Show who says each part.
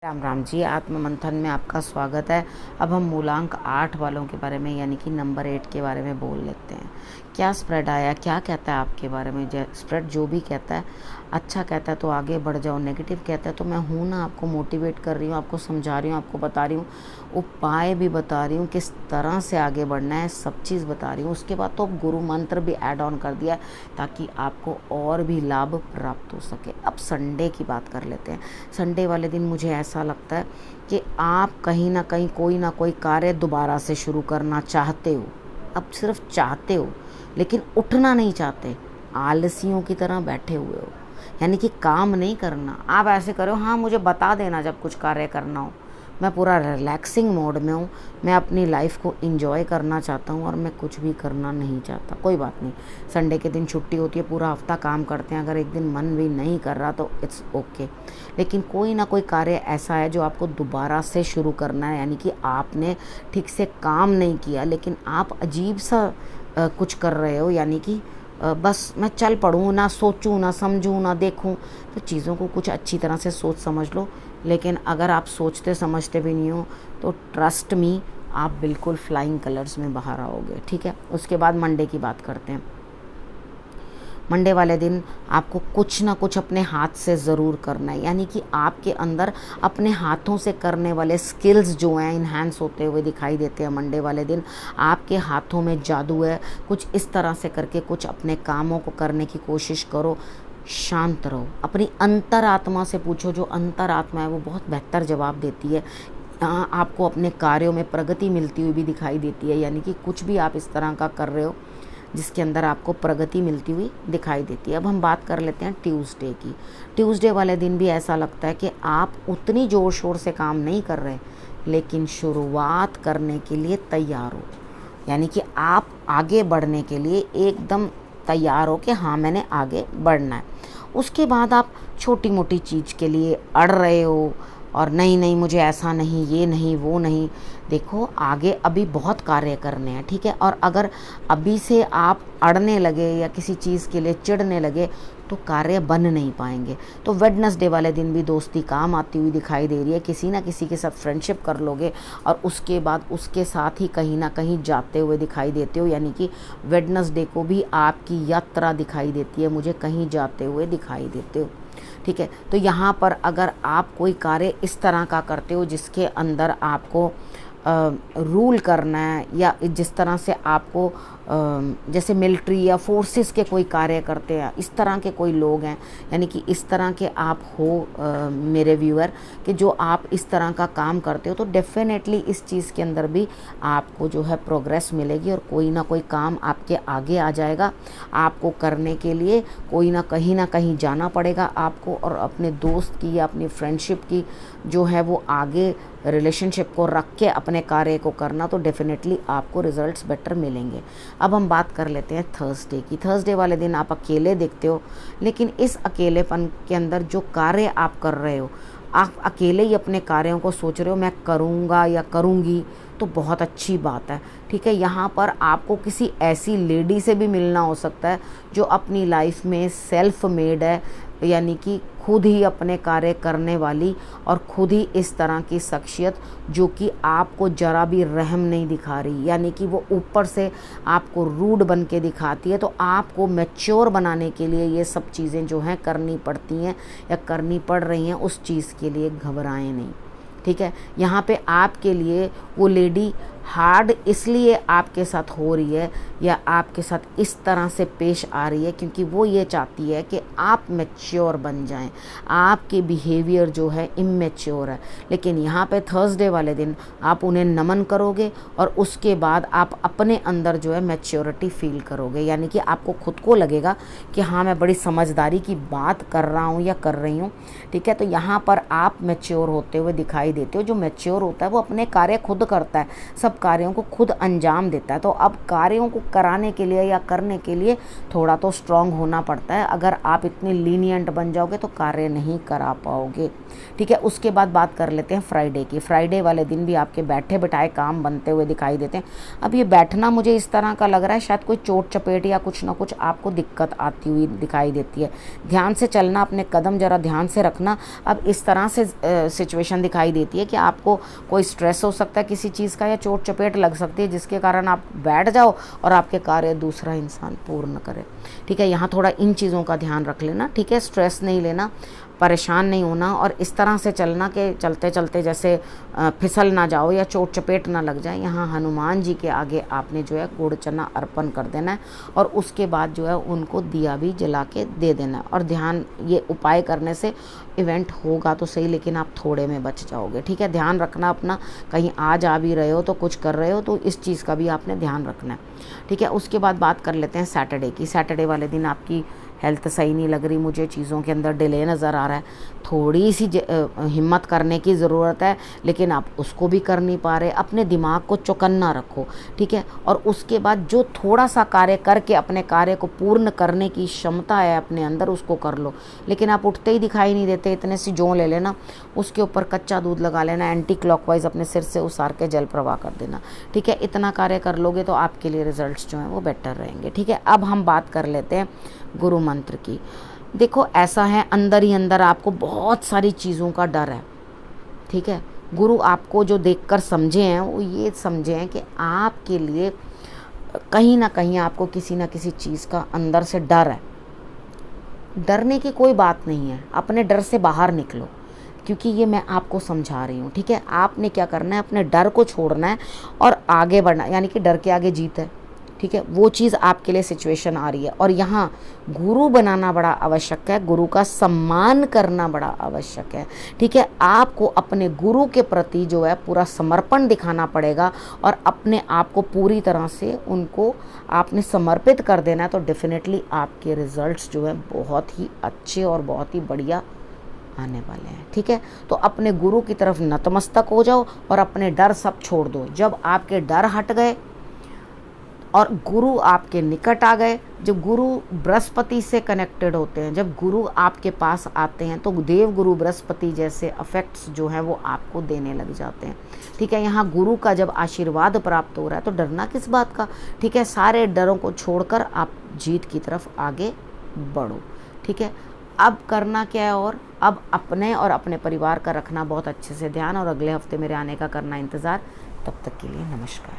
Speaker 1: राम राम जी। आत्म मंथन में आपका स्वागत है। अब हम मूलांक 8 वालों के बारे में यानी कि नंबर 8 के बारे में बोल लेते हैं। क्या स्प्रेड आया, क्या कहता है आपके बारे में। स्प्रेड जो भी कहता है, अच्छा कहता है तो आगे बढ़ जाओ, नेगेटिव कहता है तो मैं हूँ ना, आपको मोटिवेट कर रही हूँ, आपको समझा रही हूँ, आपको बता रही हूँ, उपाय भी बता रही हूँ, किस तरह से आगे बढ़ना है, सब चीज़ बता रही हूँ। उसके बाद तो गुरु मंत्र भी ऐड ऑन कर दिया है ताकि आपको और भी लाभ प्राप्त हो सके। अब संडे की बात कर लेते हैं। संडे वाले दिन मुझे ऐसा लगता है कि आप कहीं ना कोई कार्य दोबारा से शुरू करना चाहते हो। अब सिर्फ चाहते हो लेकिन उठना नहीं चाहते, आलसियों की तरह बैठे हुए हो, यानी कि काम नहीं करना। आप ऐसे करो, हाँ मुझे बता देना जब कुछ कार्य करना हो। मैं पूरा रिलैक्सिंग मोड में हूँ, मैं अपनी लाइफ को एंजॉय करना चाहता हूँ और मैं कुछ भी करना नहीं चाहता। कोई बात नहीं, संडे के दिन छुट्टी होती है, पूरा हफ्ता काम करते हैं। अगर एक दिन मन भी नहीं कर रहा तो इट्स ओके। लेकिन कोई ना कोई कार्य ऐसा है जो आपको दोबारा से शुरू करना है, यानी कि आपने ठीक से काम नहीं किया लेकिन आप अजीब सा कुछ कर रहे हो, यानी कि बस मैं चल पड़ूँ, ना सोचूं, ना समझूं, ना देखूं। तो चीज़ों को कुछ अच्छी तरह से सोच समझ लो। लेकिन अगर आप सोचते समझते भी नहीं हो तो ट्रस्ट मी, आप बिल्कुल फ्लाइंग कलर्स में बाहर आओगे। ठीक है, उसके बाद मंडे की बात करते हैं। मंडे वाले दिन आपको कुछ ना कुछ अपने हाथ से ज़रूर करना है, यानी कि आपके अंदर अपने हाथों से करने वाले स्किल्स जो हैं इन्हांस होते हुए दिखाई देते हैं। मंडे वाले दिन आपके हाथों में जादू है। कुछ इस तरह से करके कुछ अपने कामों को करने की कोशिश करो। शांत रहो, अपनी अंतरात्मा से पूछो। जो अंतरात्मा है वो बहुत बेहतर जवाब देती है। आपको अपने कार्यों में प्रगति मिलती हुई भी दिखाई देती है, यानी कि कुछ भी आप इस तरह का कर रहे हो जिसके अंदर आपको प्रगति मिलती हुई दिखाई देती है। अब हम बात कर लेते हैं ट्यूसडे की। ट्यूसडे वाले दिन भी ऐसा लगता है कि आप उतनी ज़ोर शोर से काम नहीं कर रहे लेकिन शुरुआत करने के लिए तैयार हो, यानी कि आप आगे बढ़ने के लिए एकदम तैयार हो कि हाँ मैंने आगे बढ़ना है। उसके बाद आप छोटी मोटी चीज़ के लिए अड़ रहे हो और नहीं मुझे ऐसा नहीं, ये नहीं, वो नहीं। देखो आगे अभी बहुत कार्य करने हैं, ठीक है। और अगर अभी से आप अड़ने लगे या किसी चीज़ के लिए चिढ़ने लगे तो कार्य बन नहीं पाएंगे। तो वेडनेसडे वाले दिन भी दोस्ती काम आती हुई दिखाई दे रही है। किसी ना किसी के साथ फ्रेंडशिप कर लोगे और उसके बाद उसके साथ ही कहीं ना कहीं जाते हुए दिखाई देते हो, यानी कि वेडनेसडे को भी आपकी यात्रा दिखाई देती है, मुझे कहीं जाते हुए दिखाई देते हो। ठीक है, तो यहाँ पर अगर आप कोई कार्य इस तरह का करते हो जिसके अंदर आपको रूल करना है, या जिस तरह से आपको जैसे मिलिट्री या फोर्सेस के कोई कार्य करते हैं, इस तरह के कोई लोग हैं, यानी कि इस तरह के आप हो मेरे व्यूअर, कि जो आप इस तरह का काम करते हो, तो डेफिनेटली इस चीज़ के अंदर भी आपको जो है प्रोग्रेस मिलेगी और कोई ना कोई काम आपके आगे आ जाएगा। आपको करने के लिए कोई ना कहीं जाना पड़ेगा आपको, और अपने दोस्त की या अपनी फ्रेंडशिप की जो है वो आगे रिलेशनशिप को रख के अपने कार्य को करना, तो डेफिनेटली आपको रिजल्ट्स बेटर मिलेंगे। अब हम बात कर लेते हैं थर्सडे की। थर्सडे वाले दिन आप अकेले दिखते हो, लेकिन इस अकेलेपन के अंदर जो कार्य आप कर रहे हो, आप अकेले ही अपने कार्यों को सोच रहे हो, मैं करूँगा या करूँगी, तो बहुत अच्छी बात है। ठीक है, यहाँ पर आपको किसी ऐसी लेडी से भी मिलना हो सकता है जो अपनी लाइफ में सेल्फ मेड है, यानी कि खुद ही अपने कार्य करने वाली और खुद ही इस तरह की शख्सियत जो कि आपको ज़रा भी रहम नहीं दिखा रही, यानी कि वो ऊपर से आपको रूड बन के दिखाती है। तो आपको मैच्योर बनाने के लिए ये सब चीज़ें जो हैं करनी पड़ती हैं या करनी पड़ रही हैं। उस चीज़ के लिए घबराएं नहीं। ठीक है, यहाँ पे आपके लिए वो लेडी हार्ड इसलिए आपके साथ हो रही है या आपके साथ इस तरह से पेश आ रही है क्योंकि वो ये चाहती है कि आप मैच्योर बन जाएं। आपके बिहेवियर जो है इमेच्योर है, लेकिन यहाँ पे थर्सडे वाले दिन आप उन्हें नमन करोगे और उसके बाद आप अपने अंदर जो है मैच्योरिटी फील करोगे, यानी कि आपको खुद को लगेगा कि हाँ मैं बड़ी समझदारी की बात कर रहा हूँ या कर रही हूँ। ठीक है, तो यहाँ पर आप मैच्योर होते हुए दिखाई देते हो। जो मैच्योर होता है वो अपने कार्य खुद करता है, सब कार्यों को खुद अंजाम देता है। तो अब कार्यों को कराने के लिए या करने के लिए थोड़ा तो स्ट्रांग होना पड़ता है। अगर आप इतने लीनियंट बन जाओगे तो कार्य नहीं करा पाओगे। ठीक है, उसके बाद बात कर लेते हैं फ्राइडे की। फ्राइडे वाले दिन भी आपके बैठे बिठाए काम बनते हुए दिखाई देते हैं। अब ये बैठना मुझे इस तरह का लग रहा है शायद कोई चोट चपेट या कुछ ना कुछ आपको दिक्कत आती हुई दिखाई देती है। ध्यान से चलना, अपने कदम जरा ध्यान से रखना। अब इस तरह से सिचुएशन दिखाई देती है कि आपको कोई स्ट्रेस हो सकता है किसी चीज़ का, या चोट चपेट लग सकती है जिसके कारण आप बैठ जाओ और आपके कार्य दूसरा इंसान पूर्ण करे। ठीक है, यहाँ थोड़ा इन चीज़ों का ध्यान रख लेना। ठीक है, स्ट्रेस नहीं लेना, परेशान नहीं होना, और इस तरह से चलना कि चलते चलते जैसे फिसल ना जाओ या चोट चपेट ना लग जाए। यहाँ हनुमान जी के आगे आपने जो है गुड़ चना अर्पण कर देना है, और उसके बाद जो है उनको दिया भी जला के दे देना है। और ध्यान, ये उपाय करने से इवेंट होगा तो सही, लेकिन आप थोड़े में बच जाओगे। ठीक है, ध्यान रखना अपना, कहीं आ जा भी रहे हो तो कुछ कर रहे हो तो इस चीज़ का भी आपने ध्यान रखना है। ठीक है, उसके बाद बात कर लेते हैं सैटरडे की। सैटरडे वाले दिन आपकी हेल्थ सही नहीं लग रही, मुझे चीज़ों के अंदर डिले नज़र आ रहा है। थोड़ी सी हिम्मत करने की ज़रूरत है, लेकिन आप उसको भी कर नहीं पा रहे। अपने दिमाग को चौकन्ना रखो। ठीक है, और उसके बाद जो थोड़ा सा कार्य करके अपने कार्य को पूर्ण करने की क्षमता है अपने अंदर, उसको कर लो। लेकिन आप उठते ही दिखाई नहीं देते, इतने सी जौ ले लेना, उसके ऊपर कच्चा दूध लगा लेना, एंटी क्लॉकवाइज अपने सिर से उसार के जल प्रवाह कर देना। ठीक है, इतना कार्य कर लोगे तो आपके लिए रिजल्ट्स जो हैं वो बेटर रहेंगे। ठीक है, अब हम बात कर लेते हैं गुरु मंत्र की। देखो, ऐसा है, अंदर ही अंदर आपको बहुत सारी चीज़ों का डर है। ठीक है, गुरु आपको जो देखकर समझे हैं वो ये समझे हैं कि आपके लिए कहीं ना कहीं आपको किसी ना किसी चीज़ का अंदर से डर है। डरने की कोई बात नहीं है, अपने डर से बाहर निकलो, क्योंकि ये मैं आपको समझा रही हूँ। ठीक है, आपने क्या करना है, अपने डर को छोड़ना है और आगे बढ़ना, यानी कि डर के आगे जीत है। ठीक है, वो चीज़ आपके लिए सिचुएशन आ रही है, और यहाँ गुरु बनाना बड़ा आवश्यक है, गुरु का सम्मान करना बड़ा आवश्यक है। ठीक है, आपको अपने गुरु के प्रति जो है पूरा समर्पण दिखाना पड़ेगा, और अपने आप को पूरी तरह से उनको आपने समर्पित कर देना है। तो डेफिनेटली आपके रिजल्ट्स जो है बहुत ही अच्छे और बहुत ही बढ़िया आने वाले हैं। ठीक है, तो अपने गुरु की तरफ नतमस्तक हो जाओ और अपने डर सब छोड़ दो। जब आपके डर हट गए और गुरु आपके निकट आ गए, जब गुरु बृहस्पति से कनेक्टेड होते हैं, जब गुरु आपके पास आते हैं, तो देव गुरु बृहस्पति जैसे अफेक्ट्स जो हैं वो आपको देने लग जाते हैं। ठीक है, यहाँ गुरु का जब आशीर्वाद प्राप्त हो रहा है तो डरना किस बात का। ठीक है, सारे डरों को छोड़कर आप जीत की तरफ आगे बढ़ो। ठीक है, अब करना क्या है, और अब अपने और अपने परिवार का रखना बहुत अच्छे से ध्यान, और अगले हफ्ते मेरे आने का करना इंतज़ार। तब तक के लिए नमस्कार।